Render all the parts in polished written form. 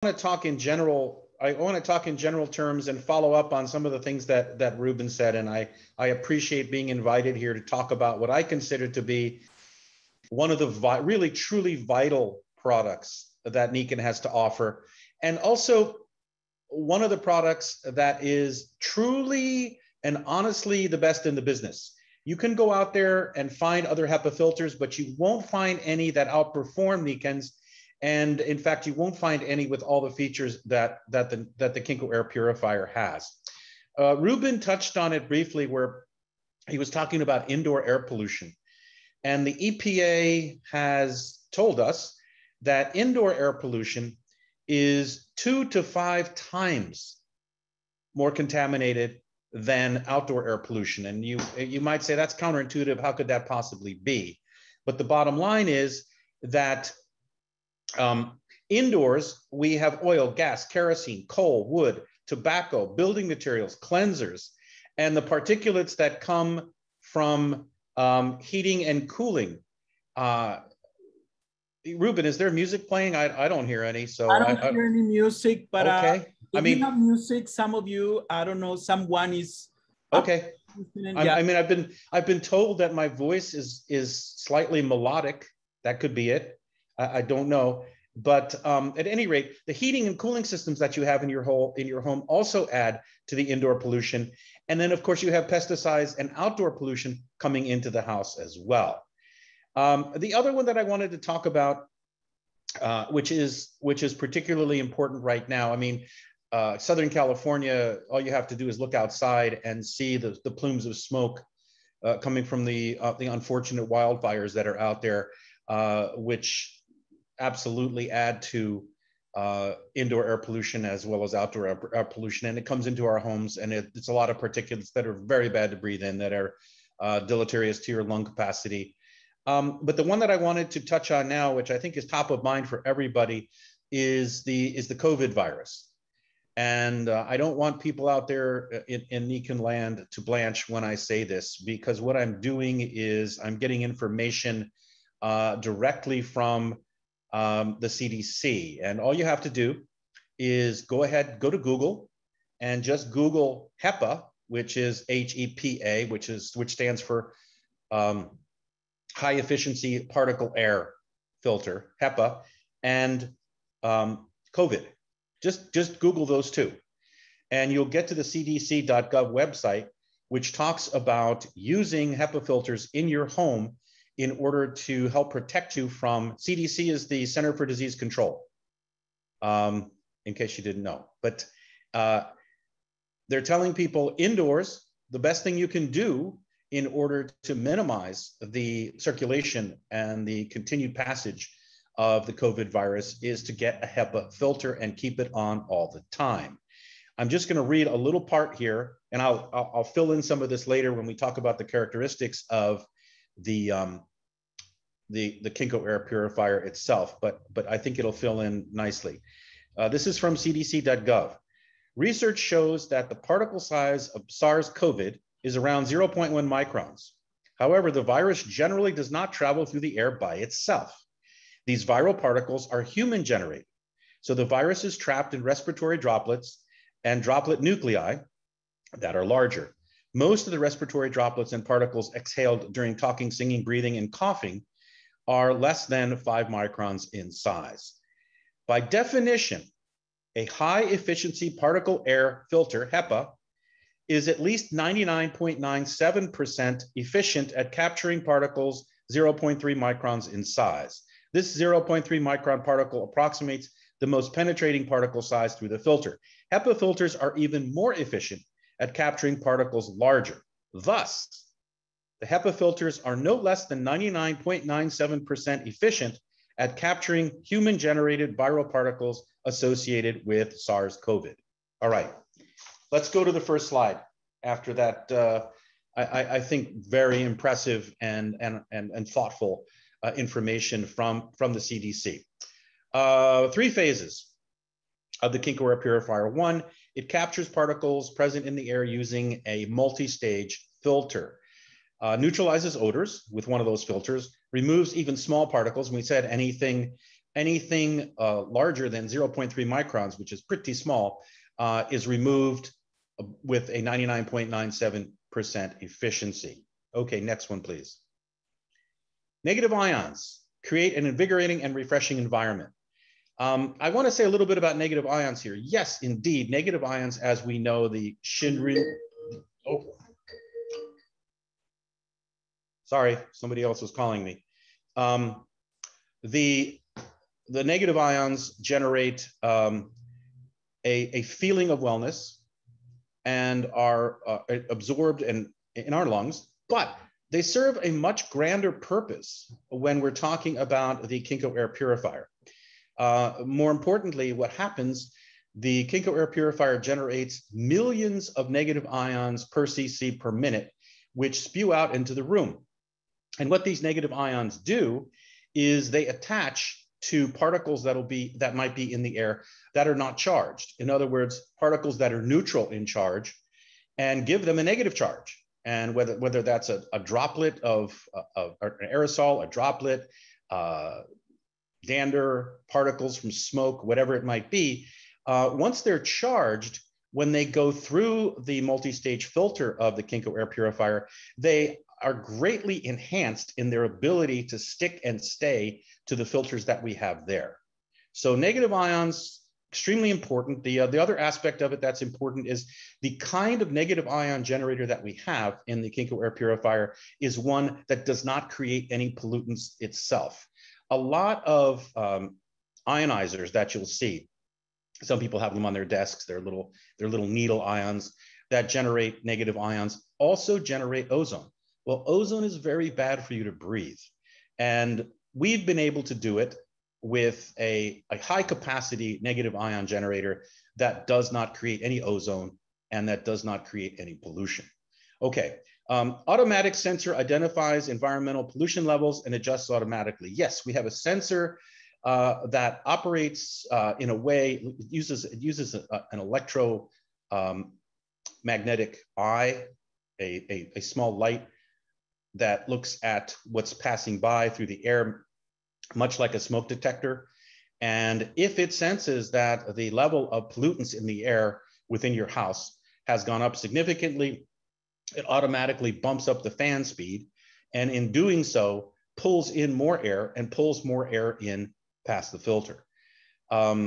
want to talk in general. I want to talk in general terms and follow up on some of the things that Ruben said. And I appreciate being invited here to talk about what I consider to be one of the really truly vital products that Nikon has to offer. And also one of the products that is truly and honestly the best in the business. You can go out there and find other HEPA filters, but you won't find any that outperform Nikon's. And in fact, you won't find any with all the features that the Kenko air purifier has. Ruben touched on it briefly where he was talking about indoor air pollution. And the EPA has told us that indoor air pollution is 2 to 5 times more contaminated than outdoor air pollution. And you might say that's counterintuitive. How could that possibly be? But the bottom line is that indoors, we have oil, gas, kerosene, coal, wood, tobacco, building materials, cleansers, and the particulates that come from heating and cooling. Ruben, is there music playing? I don't hear any. So I don't hear any music, but okay. If you have music, some of you, I don't know, someone is okay. I mean, I've been told that my voice is slightly melodic. That could be it. I don't know, but at any rate, the heating and cooling systems that you have in your home also add to the indoor pollution. And then, of course, you have pesticides and outdoor pollution coming into the house as well. The other one that I wanted to talk about, which is particularly important right now. I mean, Southern California, all you have to do is look outside and see the plumes of smoke coming from the unfortunate wildfires that are out there, which absolutely add to indoor air pollution as well as outdoor air pollution. And it comes into our homes, and it's a lot of particulates that are very bad to breathe in, that are deleterious to your lung capacity. But the one that I wanted to touch on now, which I think is top of mind for everybody, is the COVID virus. And I don't want people out there in Nikon land to blanch when I say this, because what I'm doing is I'm getting information directly from the CDC. And all you have to do is go to Google and just Google HEPA, which is HEPA, which stands for high efficiency particle air filter, HEPA, and COVID. Just Google those two, and you'll get to the cdc.gov website, which talks about using HEPA filters in your home in order to help protect you from, CDC is the Center for Disease Control, in case you didn't know. But they're telling people indoors, the best thing you can do in order to minimize the circulation and the continued passage of the COVID virus is to get a HEPA filter and keep it on all the time. I'm just going to read a little part here, and I'll fill in some of this later when we talk about the characteristics of the Kenko air purifier itself, but I think it'll fill in nicely. This is from cdc.gov. Research shows that the particle size of SARS-CoV is around 0.1 microns. However, the virus generally does not travel through the air by itself. These viral particles are human generated. So the virus is trapped in respiratory droplets and droplet nuclei that are larger. Most of the respiratory droplets and particles exhaled during talking, singing, breathing, and coughing are less than 5 microns in size. By definition, a high efficiency particle air filter, HEPA, is at least 99.97% efficient at capturing particles 0.3 microns in size. This 0.3 micron particle approximates the most penetrating particle size through the filter. HEPA filters are even more efficient at capturing particles larger. Thus, the HEPA filters are no less than 99.97% efficient at capturing human-generated viral particles associated with SARS-CoV. All right, let's go to the first slide. After that, I think very impressive and thoughtful information from the CDC. 3 phases of the Kenko air purifier. 1, it captures particles present in the air using a multi-stage filter. Neutralizes odors with one of those filters, removes even small particles. And we said anything Anything larger than 0.3 microns, which is pretty small, is removed with a 99.97% efficiency. Okay, next one, please. Negative ions create an invigorating and refreshing environment. I want to say a little bit about negative ions here. Yes, indeed, negative ions, as we know, the Shinrin. Oh, sorry, somebody else was calling me. The negative ions generate a feeling of wellness and are absorbed in our lungs, but they serve a much grander purpose when we're talking about the Kinko air purifier. More importantly, what happens, the Kinko air purifier generates millions of negative ions per cc per minute, which spew out into the room. And what these negative ions do is they attach to particles that might be in the air that are not charged. In other words, particles that are neutral in charge, and give them a negative charge. And whether that's a droplet of an aerosol, a droplet, dander, particles from smoke, whatever it might be, once they're charged, when they go through the multi-stage filter of the Kinko air purifier, they are greatly enhanced in their ability to stick and stay to the filters that we have there. So negative ions, extremely important. The other aspect of it that's important is the kind of negative ion generator that we have in the Kinko air purifier is one that does not create any pollutants itself. A lot of ionizers that you'll see, some people have them on their desks, they're little needle ions that generate negative ions, also generate ozone. Well, ozone is very bad for you to breathe. And we've been able to do it with a high capacity negative ion generator that does not create any ozone and that does not create any pollution. Okay, automatic sensor identifies environmental pollution levels and adjusts automatically. Yes, we have a sensor that operates in a way, it uses an electromagnetic eye, a small light that looks at what's passing by through the air, much like a smoke detector. And if it senses that the level of pollutants in the air within your house has gone up significantly, it automatically bumps up the fan speed. And in doing so, pulls in more air and pulls more air in past the filter,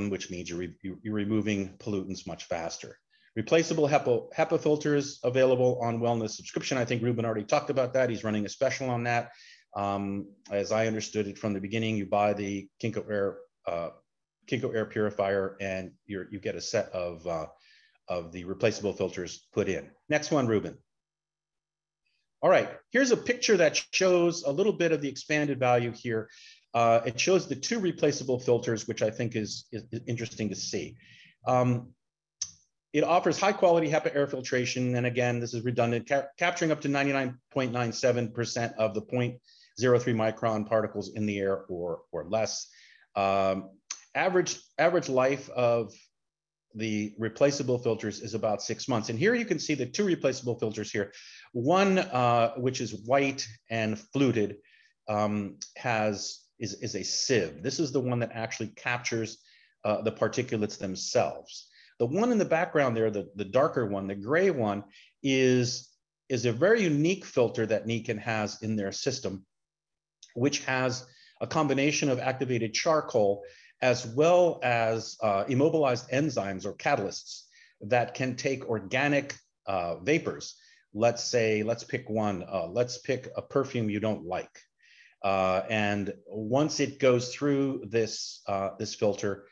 which means you're removing pollutants much faster. Replaceable HEPA filters available on Wellness subscription. I think Ruben already talked about that. He's running a special on that. As I understood it from the beginning, you buy the Kinko air purifier and you get a set of the replaceable filters put in. Next one, Ruben. All right, here's a picture that shows a little bit of the expanded value here. It shows the two replaceable filters, which I think is interesting to see. It offers high quality HEPA air filtration. And again, this is redundant, capturing up to 99.97% of the 0.03 micron particles in the air or less. Average life of the replaceable filters is about 6 months. And here you can see the two replaceable filters here. One, which is white and fluted, is a sieve. This is the one that actually captures the particulates themselves. The one in the background there, the darker one, the gray one, is a very unique filter that Niken has in their system, which has a combination of activated charcoal as well as immobilized enzymes or catalysts that can take organic vapors. Let's pick one. Let's pick a perfume you don't like. And once it goes through this filter,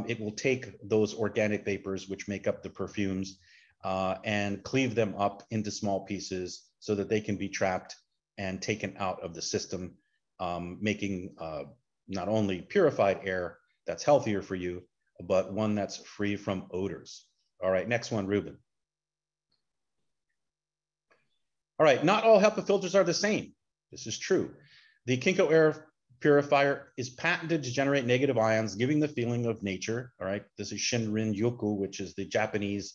it will take those organic vapors, which make up the perfumes, and cleave them up into small pieces so that they can be trapped and taken out of the system, making not only purified air that's healthier for you, but one that's free from odors. All right, next one, Ruben. All right, not all HEPA filters are the same. This is true. The Kinko air purifier is patented to generate negative ions, giving the feeling of nature. All right, this is Shinrin Yoku, which is the Japanese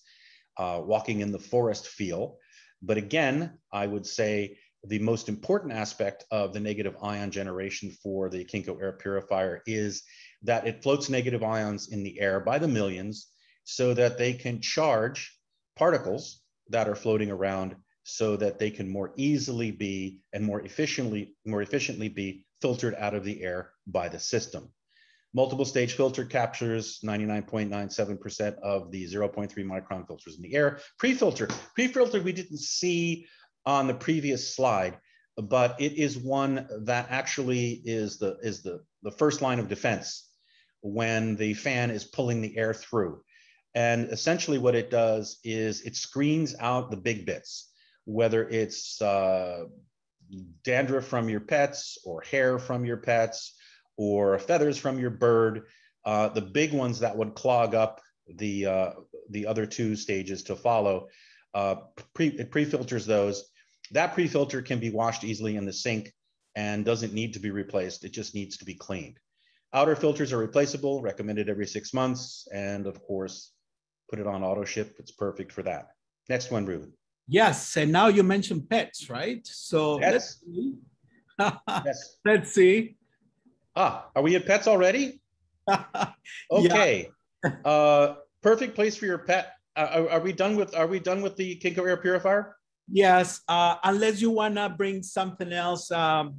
walking in the forest feel. But again, I would say the most important aspect of the negative ion generation for the Kinko air purifier is that it floats negative ions in the air by the millions so that they can charge particles that are floating around so that they can more easily be and more efficiently be filtered out of the air by the system. Multiple stage filter captures 99.97% of the 0.3 micron filters in the air. Pre-filter we didn't see on the previous slide, but it is one that actually is the first line of defense when the fan is pulling the air through. And essentially what it does is it screens out the big bits, whether it's dandruff from your pets or hair from your pets or feathers from your bird, the big ones that would clog up the other two stages to follow. It pre-filters those. That pre-filter can be washed easily in the sink and doesn't need to be replaced. It just needs to be cleaned. Outer filters are replaceable, recommended every 6 months, and of course, put it on auto ship. It's perfect for that. Next one, Ruben. Yes, and now you mentioned pets, right? So pets. Let's see. Yes. Let's see. Ah, are we at pets already? Okay. Perfect place for your pet. Are we done with the Kinko air purifier? Yes, unless you wanna bring something else,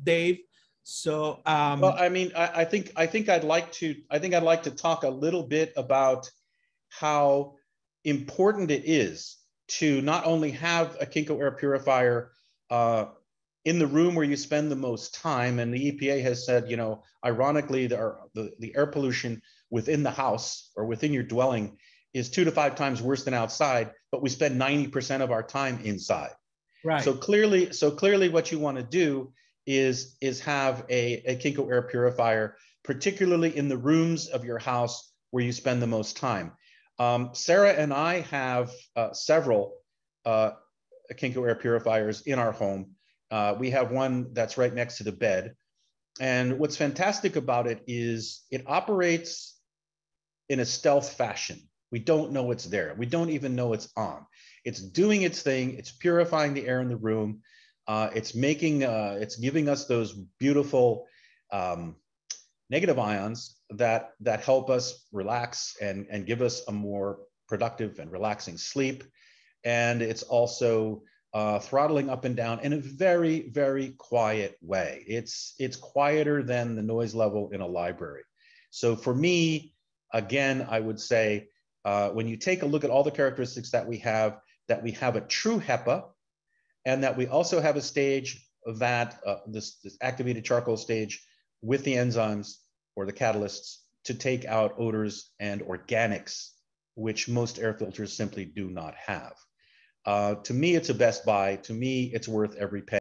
Dave. So well, I mean, I think I'd like to talk a little bit about how important it is to not only have a Kinko air purifier in the room where you spend the most time, and the EPA has said, you know, ironically, the air pollution within the house or within your dwelling is 2 to 5 times worse than outside, but we spend 90% of our time inside. Right. So clearly what you want to do is have a Kinko air purifier, particularly in the rooms of your house where you spend the most time. Sarah and I have several Kinko air purifiers in our home. We have one that's right next to the bed. And what's fantastic about it is it operates in a stealth fashion. We don't know it's there. We don't even know it's on. It's doing its thing. It's purifying the air in the room. It's giving us those beautiful negative ions that help us relax and give us a more productive and relaxing sleep. And it's also throttling up and down in a very, very quiet way. It's quieter than the noise level in a library. So for me, again, I would say when you take a look at all the characteristics that we have a true HEPA, and that we also have a stage that this activated charcoal stage with the enzymes or the catalysts to take out odors and organics, which most air filters simply do not have. To me, it's a best buy. To me, it's worth every penny.